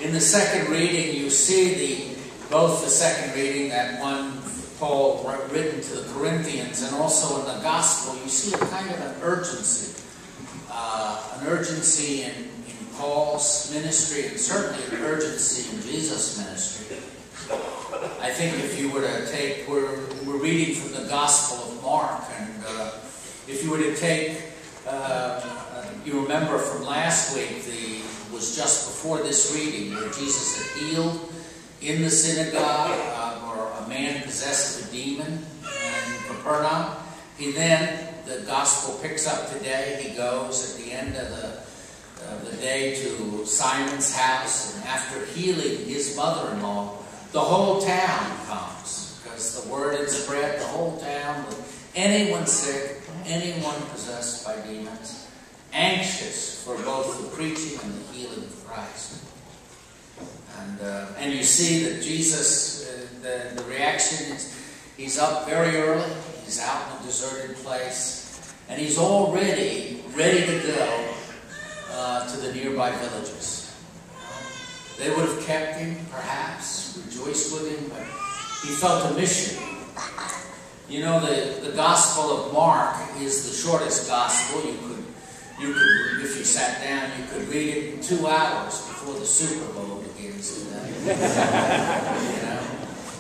In the second reading, you see both the second reading, that one Paul written to the Corinthians, and also in the Gospel, you see a kind of an urgency. An urgency in Paul's ministry, and certainly an urgency in Jesus' ministry. I think if you were to take, we're reading from the Gospel of Mark, and if you were to take, you remember from last week, was just before this reading, where Jesus had healed in the synagogue, or a man possessed with a demon in Capernaum. The Gospel picks up today. He goes at the end of the day to Simon's house, and after healing his mother-in-law, the whole town comes, because the word had spread, the whole town, with anyone sick, anyone possessed by demons, anxious for both the preaching and the healing of Christ. And you see that Jesus, the reaction is, he's up very early, he's out in a deserted place, and he's already ready to go to the nearby villages. They would have kept him, perhaps, rejoiced with him, but he felt a mission. You know, the Gospel of Mark is the shortest Gospel. You could, if you sat down, you could read it in 2 hours before the Super Bowl begins today. You know?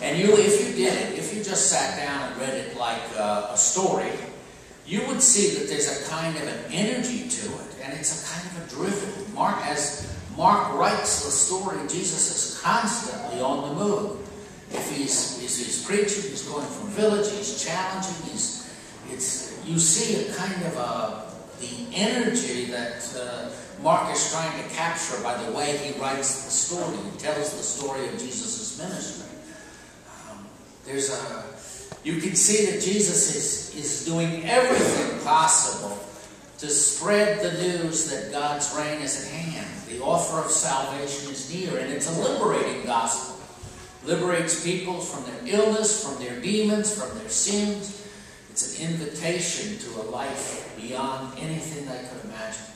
And if you just sat down and read it like a story, you would see that there's a kind of an energy to it, and it's a kind of a driven. As Mark writes the story, Jesus is constantly on the move. If he's preaching, he's going from village, he's challenging, you see a kind of the energy that Mark is trying to capture by the way he writes the story. He tells the story of Jesus' ministry. You can see that Jesus is doing everything possible to spread the news that God's reign is at hand. The offer of salvation is near, and it's a liberating gospel. Liberates people from their illness, from their demons, from their sins. It's an invitation to a life beyond anything they could imagine.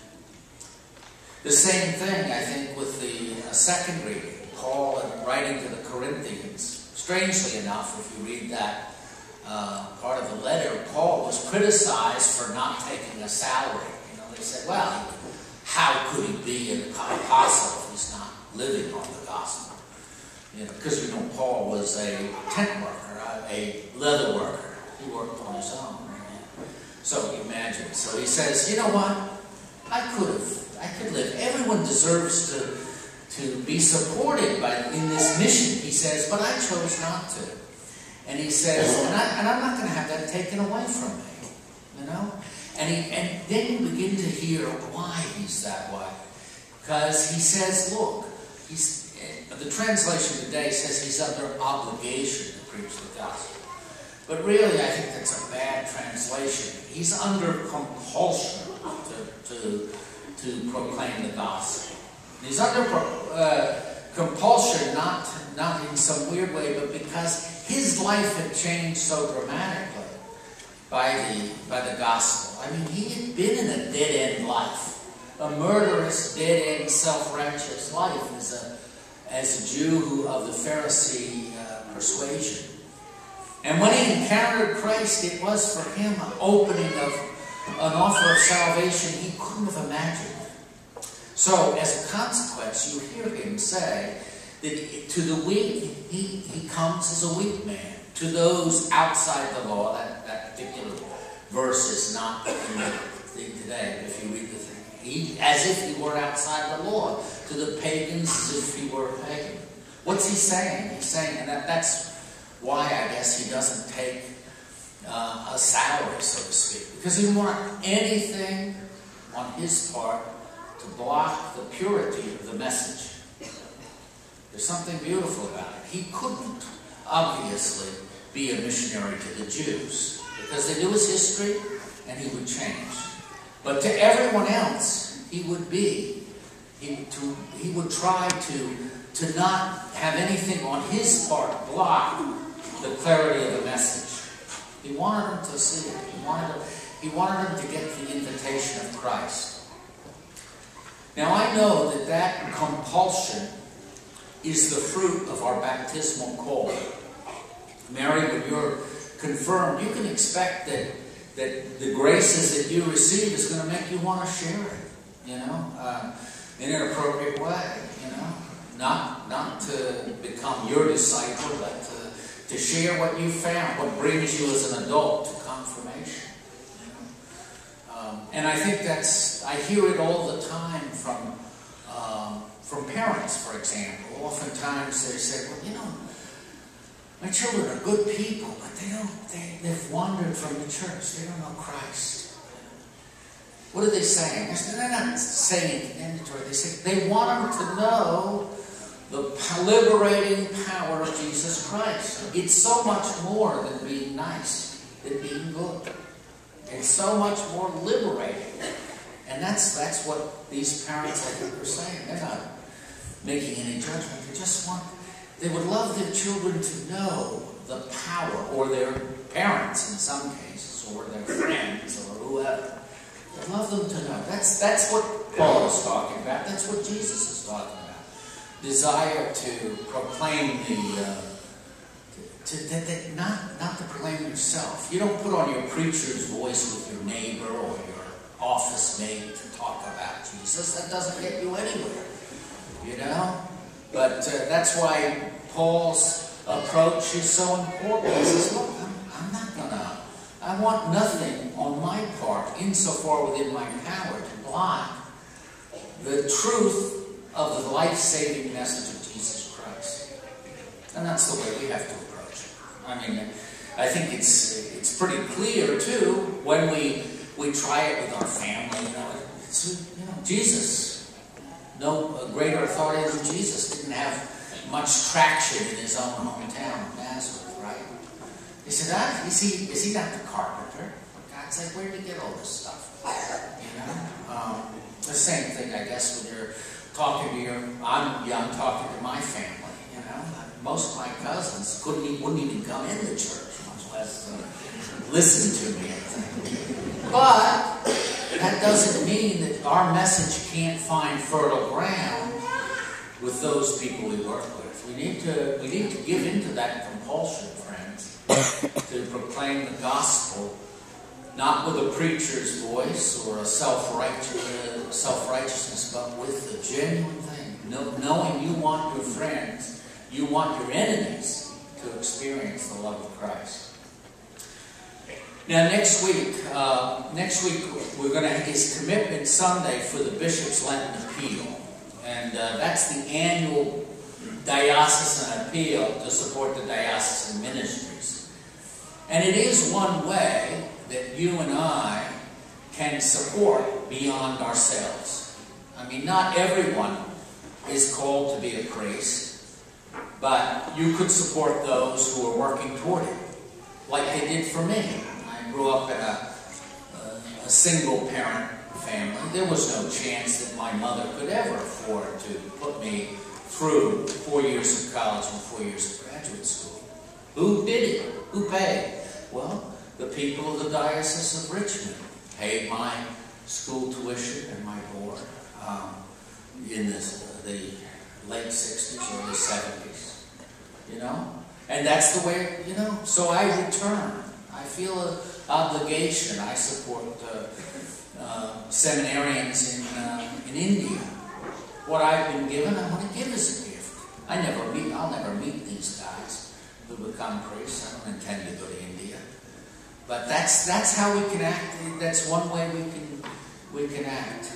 The same thing, I think, with the second reading. Paul writing to the Corinthians. Strangely enough, if you read that part of the letter, Paul was criticized for not taking a salary. You know, they said, well, how could he be an apostle if he's not living on the gospel? You know, because Paul was a tent worker, a leather worker. He worked on his own. Right? So you imagine. So he says, you know what? I could live. Everyone deserves to be supported in this mission, he says, but I chose not to. And he says, and I'm not going to have that taken away from me, you know? And then you begin to hear why he's that way. Because he says, look, the translation today says he's under obligation to preach the gospel. But really, I think that's a bad translation. He's under compulsion to proclaim the gospel. He's under compulsion, not in some weird way, but because his life had changed so dramatically by the gospel. I mean, he had been in a dead-end life, a murderous, dead-end, self-righteous life as a Jew of the Pharisee persuasion. And when he encountered Christ, it was for him an opening of an offer of salvation he couldn't have imagined. So, as a consequence, you hear him say that to the weak, he comes as a weak man. To those outside the law, that particular verse is not in the thing today, if you read the thing. As if he were outside the law. To the pagans, as if he were a pagan. What's he saying? He's saying, and that's why I guess he doesn't take a salary, so to speak. Because he didn't want anything on his part to block the purity of the message. There's something beautiful about it. He couldn't, obviously, be a missionary to the Jews because they knew his history and he would change. But to everyone else, he would be. He would try to not have anything on his part block the clarity of the message. He wanted them to see it. He wanted them to get the invitation of Christ. Now I know that compulsion is the fruit of our baptismal call. Mary, when you're confirmed, you can expect that the graces that you receive is going to make you want to share it, in an appropriate way, Not to become your disciple, but to share what you found, what brings you as an adult to confirmation. And I think I hear it all the time from parents, for example. Oftentimes they say, well, my children are good people, but they've wandered from the church. They don't know Christ. What are they saying? They're not saying it condemnatory. They say they want them to know the liberating power of Jesus Christ. It's so much more than being nice, than being good. It's so much more liberating. And that's what these parents, I think, are saying. They're not making any judgment. They would love their children to know the power, or their parents in some cases, or their friends, or whoever. They'd love them to know. That's what Paul is talking about. That's what Jesus is talking about. Desire to proclaim not to proclaim yourself. You don't put on your preacher's voice with your neighbor or your office mate to talk about Jesus. That doesn't get you anywhere, But that's why Paul's approach is so important. He says, look, I want nothing on my part, insofar within my power, to block the truth of the life-saving message of Jesus Christ. And that's the way we have to approach it. I think it's pretty clear, too, when we try it with our family. Jesus, no greater authority than Jesus, didn't have much traction in his own hometown of Nazareth, right? He said, is he not the carpenter? For God's sake, where did he get all this stuff? The same thing, I guess, when you're talking to I'm talking to my family, Most of my cousins wouldn't even come in the church, much less listen to me. But that doesn't mean that our message can't find fertile ground with those people we work with. We need to give into that compulsion, friends, to proclaim the gospel, not with a preacher's voice or a self-righteousness, but with the genuine thing. Knowing you want your friends, you want your enemies to experience the love of Christ. Now, next week we're going to have this Commitment Sunday for the Bishop's Lenten Appeal. And that's the annual diocesan appeal to support the diocesan ministries. And it is one way that you and I can support beyond ourselves. Not everyone is called to be a priest, but you could support those who are working toward it, like they did for me. I grew up in a single-parent family. There was no chance that my mother could ever afford to put me through 4 years of college and 4 years of graduate school. Who did it? Who paid? Well, the people of the Diocese of Richmond paid my school tuition and my board in the late 60s, early 70s. And that's the way, So I return. I feel an obligation. I support seminarians in India. What I've been given, I want to give as a gift. I'll never meet these guys who become priests. I don't intend to go to India. But that's how we can act. That's one way we can act.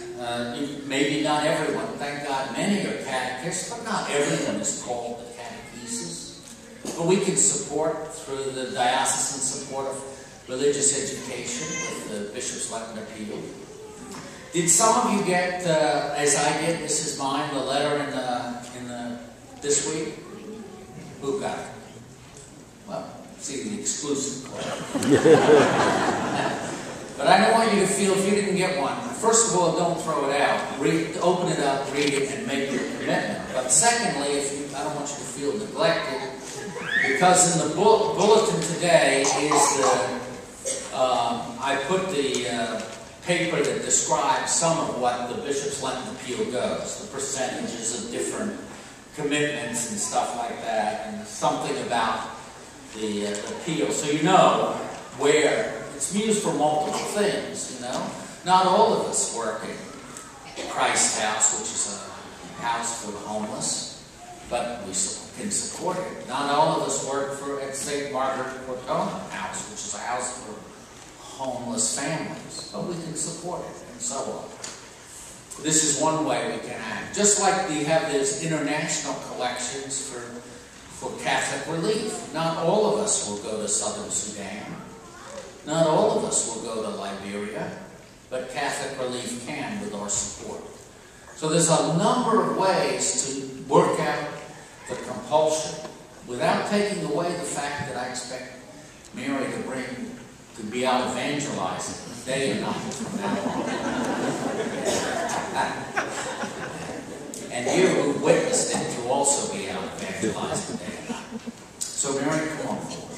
Maybe not everyone. Thank God, many are catechists, but not everyone is called to catechesis. But we can support through the diocesan support of religious education with the Bishop's Lenten Appeal. Did some of you get, as I did, this is mine, the letter in this week? Who got it? Well, see the exclusive club. But I don't want you to feel, if you didn't get one, first of all, don't throw it out. Open it up, read it, and make your commitment. But secondly, I don't want you to feel neglected, because in the bulletin today is I put the paper that describes some of what the Bishop's Lenten Appeal goes, the percentages of different commitments and stuff like that, and something about the appeal. So you know where it's used for multiple things, you know. Not all of us work at Christ House, which is a house for the homeless, but we can support it. Not all of us work at St. Margaret Cortona House, which is a house for homeless families, but we can support it, and so on. This is one way we can act. Just like we have these international collections for Catholic relief. Not all of us will go to Southern Sudan. Not all of us will go to Liberia, but Catholic relief can with our support. So there's a number of ways to work out the compulsion without taking away the fact that I expect Mary to be out evangelizing day and night from now on. And you who witnessed it to also be out evangelizing day and night. So Mary, come on forward.